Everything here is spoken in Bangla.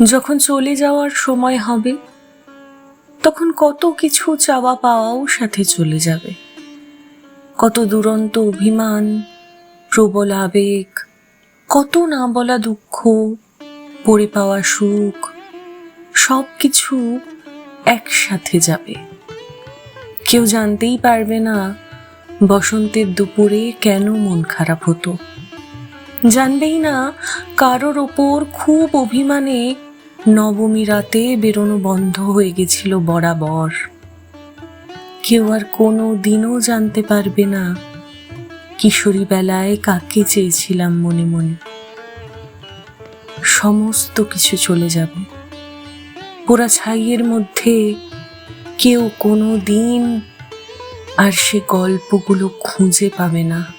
যখন চলে যাওয়ার সময় হবে তখন কত কিছু চাওয়া পাওয়াও সাথে চলে যাবে। কত দুরন্ত অভিমান, প্রবল আবেগ, কত না বলা দুঃখ, পড়ে পাওয়া সুখ, সব কিছু একসাথে যাবে। কেউ জানতেই পারবে না বসন্তের দুপুরে কেন মন খারাপ হতো। জানবেই না কারোর ওপর খুব অভিমানে নবমী রাতে বেরোনো বন্ধ হয়ে গেছিল বরাবর। কেউ আর কোনো দিনও জানতে পারবে না কিশোরী বেলায় কাকে চেয়েছিলাম মনে মনে। সমস্ত কিছু চলে যাবে পোড়া ছাইয়ের মধ্যে। কেউ কোনো দিন আর সে গল্পগুলো খুঁজে পাবে না।